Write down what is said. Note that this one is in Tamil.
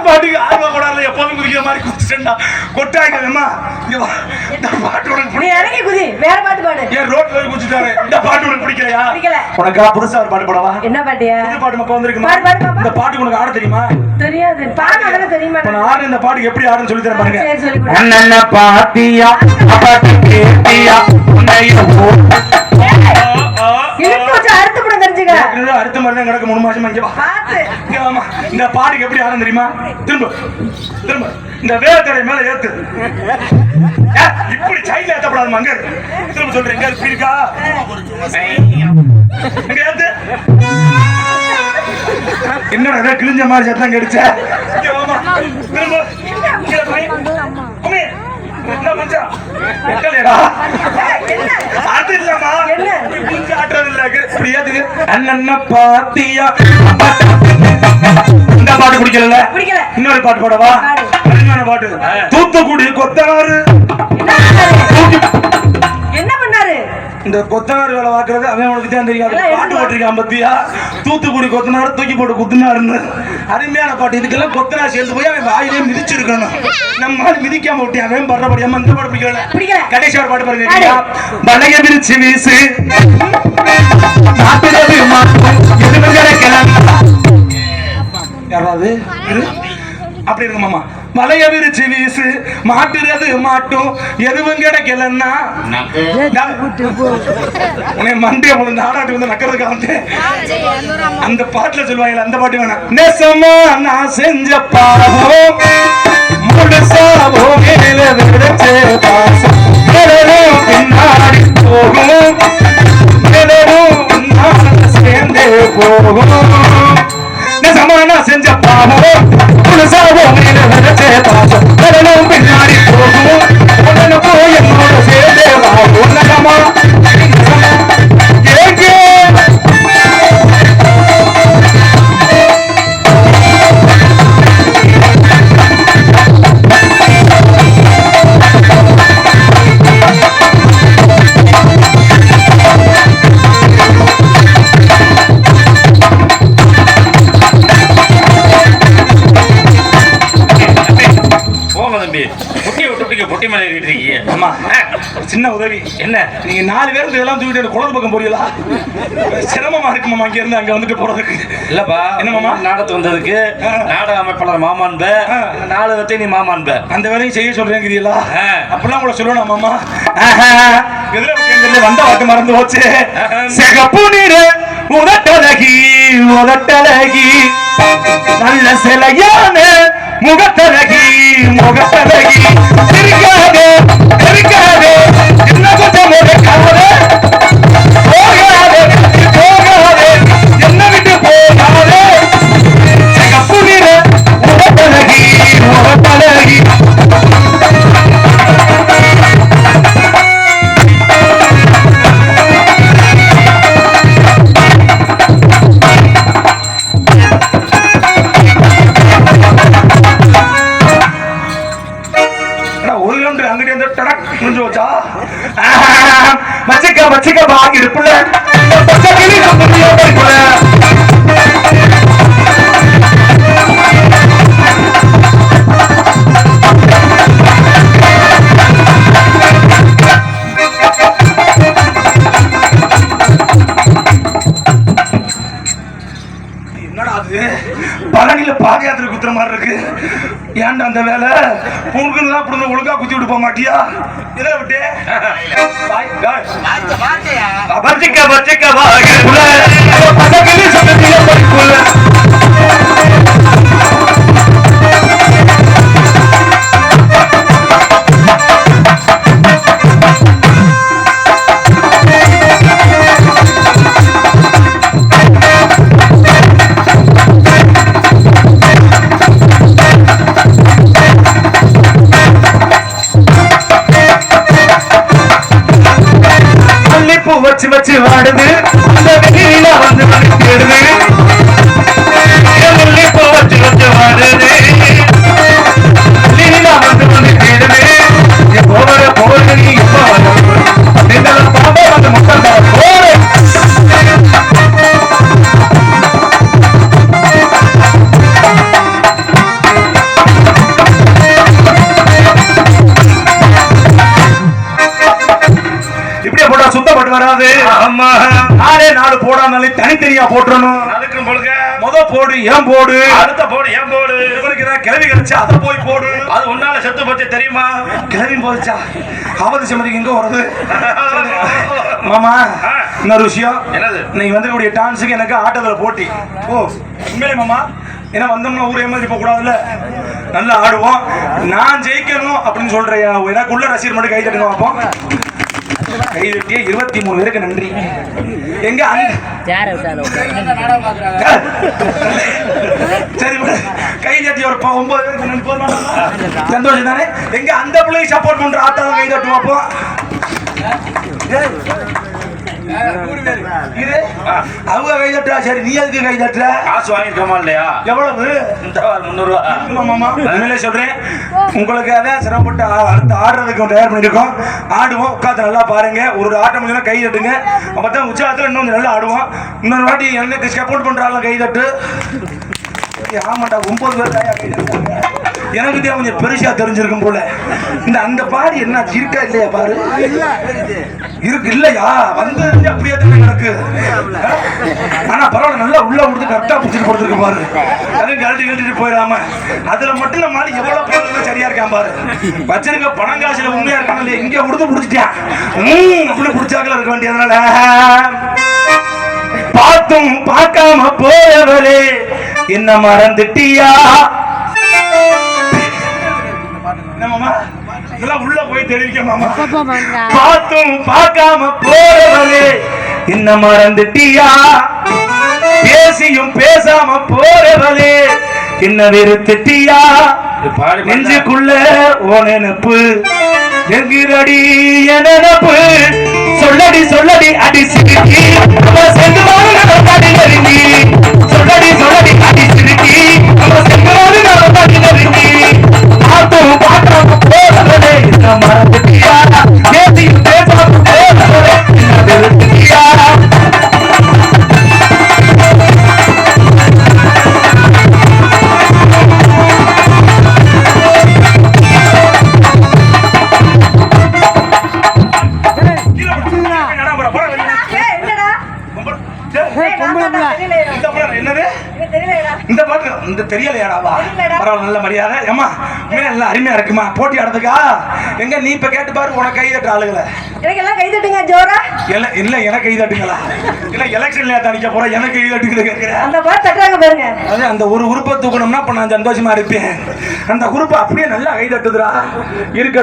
பாட்டுக்கு ஆர்வ கூடாது எப்போதும் குதிக்கிற மாதிரி குதிச்சுட்டா கொட்டாய்க்கம்மா இந்த பாட்டு உனக்கு இறங்கி குதி வேற பாட்டு பாடு ஏன் ரோட்ல போய் குதிச்சுட்டாரு இந்த பாட்டு உனக்கு பிடிக்கலையா உனக்கு புதுசா ஒரு பாட்டு போடவா என்ன பாட்டியா இந்த பாட்டு மக்கள் வந்திருக்குமா இந்த பாட்டுக்கு உனக்கு ஆட தெரியுமா தெரியாது பாட தெரியுமா நான் ஆடு இந்த பாட்டுக்கு எப்படி ஆடுன்னு சொல்லி தரேன் பாருங்க அண்ணன பாத்தியா பாட்டு கேட்டியா அடுத்த மாதிரி கிடக்கு 3 மாசம் இந்த பாட்டுக்கு எப்படி ஆடும் தெரியுமா திரும்ப திரும்ப இந்த வேத்தடை மேல ஏத்து இப்படி சைட்ல ஏத்தப்படாது அங்க திரும்ப சொல்றேன் எப்படி இருக்கா ஏத்து என்னடா கிழிஞ்ச மாதிரி சத்தம் கிடைச்ச அண்ணன பாத்தியா இந்த பாட்டு பிடிக்கல இன்னொரு பாட்டு போடவா பாட்டு தூத்துக்குடி கொத்தனாரு என்ன பண்ணாரு இந்த கொத்தனார் வேலை பாக்குறது அவன் உனக்கு தான் தெரியாது பாட்டு போட்டிருக்கான் பத்தியா தூத்துக்குடி கொத்தனார் தூக்கி போட்டு குத்துனாருன்னு அருமையான பாட்டு இதுக்கெல்லாம் கொத்தனார் சேர்ந்து போய் அவன் வாயிலே மிதிச்சிருக்கணும் நம்ம மிதிக்காம விட்டியா அவன் படுறபடியாம இந்த பாட்டு பிடிக்கல கடைசி ஒரு பாட்டு பாருங்க வளைய விரிச்சு வீசு யாராவது அப்படி இருக்கு மாமா வளைய விரிச்சு வீசு மாட்டுறது மாட்டும் எதுவும் கிடைக்கலன்னா மண்டிய போல இந்த ஆடாட்டு வந்து நக்கிறதுக்காக அந்த பாட்டுல சொல்லுவாங்க அந்த பாட்டு வேணாம் நெசமா நான் செஞ்ச பாவம் முழுசாவோ மேல விடுச்சே பாசம் பின்னாடி போகும் சேர்ந்தே போகும் நெசமா நான் செஞ்ச பாவம் முழுசாவோ மேல விடுச்சே பாசம் பின்னாடி போகும் உடனே போய் என்னோட சேர்ந்தே வாகும் நகமா சின்ன உதவி என்ன நீங்க 4 பேருக்கு இதெல்லாம் தூக்கிட்டு குளத்து பக்கம் போறீங்களா சிரமமா இருக்குமா அங்க இருந்து அங்க வந்துட்டு போறதுக்கு இல்லப்பா என்னமாமா நாடத்து வந்ததுக்கு நாடக அமைப்பாளர் மாமான்ப 4 வத்தை நீ மாமான்ப அந்த வேலையும் செய்ய சொல்றேங்கிறீங்களா அப்பெல்லாம் உங்களை சொல்லணும் மாமா வந்த வாட்டு மறந்து போச்சு சிகப்பு நீரு உதட்டழகி உதட்டழகி நல்ல சிலையான முகத்தழகி முகத்தழகி சிரிக்காதே சிரிக்காதே என்ன கொஞ்சம் முறைக்காதே போகாதே போகாதே என்ன விட்டு போகாதே சிகப்பு நீரு முகத்தழகி முகத்தழகி மச்சிக்க மச்சிக்க பாக்கி இருப்புல என்னடா அது பழனியில பாதயாத்திரை குத்துற மாதிரி இருக்கு ஏன்டா அந்த வேலை உனக்குன்னு அப்படி ஒழுங்கா குத்தி விட்டு போக மாட்டியா இதை விட்டு பச்சிக்க பச்சிக்க வச்சு வச்சு வாடுது அந்த வெளியில வந்து தேடுது முத போடு ஏன் போடு, அடுத்த போடு ஏன் போடு, இவருக்கு ஏதாவது கிளவி கிடைச்சா அதை போய் போடு. அது உன்னால செத்து போச்சு தெரியுமா? கிளவி போச்சா அவதி சம்மதிக்கு எங்க வருது மாமா? இன்னொரு விஷயம் என்னது? நீங்க வந்துக்கூடிய டான்ஸுக்கு எனக்கு ஆட்டத்துல போட்டி. ஓ உண்மையிலே மாமா, ஏன்னா வந்தோம்னா ஊரே மாதிரி போக கூடாதுல்ல, நல்லா ஆடுவோம். நான் ஜெயிக்கணும் அப்படின்னு சொல்றேன். எனக்குள்ள ரசிகர் மட்டும் கை தட்டுங்க பார்ப்போம். கை தட்டிய 23 பேருக்கு நன்றி. எங்க சரி கை தட்டி ஒரு 9 பேருக்கு நன்றி. சந்தோஷம் தானே? எங்க அந்த பிள்ளை சப்போர்ட் பண்ற ஆத்தாலும் கை தட்டு பார்ப்போம். இது அவங்க கை தட்டுறா. சரி நீ எதுக்கு கை தட்டுற? காசு வாங்கிருக்கோமா இல்லையா? எவ்வளவு? இந்த 300 ரூபா. மாமா உண்மையிலே சொல்றேன், உங்களுக்கு அதான் சிரமப்பட்டு அடுத்து ஆடுறதுக்கு தயார் பண்ணிருக்கோம். ஆடுவோம், உட்காந்து நல்லா பாருங்க. ஒரு ஆட்டம் முடிஞ்சா கை தட்டுங்க. அப்பதான் உற்சாகத்துல இன்னும் நல்லா ஆடுவோம். இன்னொரு வாட்டி எனக்கு சப்போர்ட் பண்றாங்க கை தட்டு. ஆமாண்டா 9 பேர் கை தட்டுறாங்க. எனக்கு கொஞ்சம் பெருசா தெரிஞ்சிருக்கும் போல. இந்த அந்த பாடி என்ன இருக்கா இல்லையா பாரு, இருக்கு இல்லையா? வந்து அப்படியே தானே எனக்கு. ஆனா பரவாயில்ல, நல்லா உள்ள கொடுத்து கரெக்டா பிடிச்சிட்டு கொடுத்துருக்கு பாரு. அதையும் கழட்டிட்டு போயிடாம அதுல மட்டும் நம்ம எவ்வளவு பேர் சரியா இருக்கான் பாரு. வச்சிருக்க பணம் காசுல உண்மையா இருக்கான இல்லையா? இங்க கொடுத்து பிடிச்சிட்டான் அப்படி பிடிச்சாக்கல இருக்க வேண்டியதுனால பார்த்தும் பார்க்காம போறவரே என்ன மறந்துட்டியா? இதெல்லாம் உள்ள போய் தெரிவிக்க மாமா. பார்த்தும் பார்க்காம போறவரே என்ன மறந்துட்டியா? பேசியும் பேசாம போறவரே என்ன வெறுத்துட்டியா? நெஞ்சுக்குள்ள ஓ நினப்பு எங்கிறடி என் நினப்பு சொல்லடி சொல்லடி அடி சிரிக்கி சொல்லடி சொல்லடி அடி சிரிக்கி பார்த்தும் பார்க்காம போறவரே என்ன மறந்துட்டியா? பேசியும் பேசாம போறவரே என்ன வெறுத்துட்டியா? இந்த பாட்டு இந்த தெரியலையாடாவா? பரவாயில்ல, நல்ல மரியாதை. ஏமா நல்லா அருமையா இருக்குமா போட்டி ஆடுறதுக்கா? எங்க நீ இப்ப கேட்டு பாரு உனக்கு கை தட்டு ஆளுகளை. எனக்கு எல்லாம் கை தட்டுங்க ஜோரா. இல்ல எனக்கு கை தட்டுங்களா? இல்ல எலெக்ஷன்ல தணிக்க போற எனக்கு கை தட்டுங்க கேக்குறேன். அந்த பாட்டு தட்டுறாங்க பாருங்க. அது அந்த ஒரு உறுப்பை தூக்கணும்னா இப்ப நான் சந்தோஷமா இருப்பேன். அந்த உறுப்பு அப்படியே நல்லா கை தட்டுதுடா இருக்க.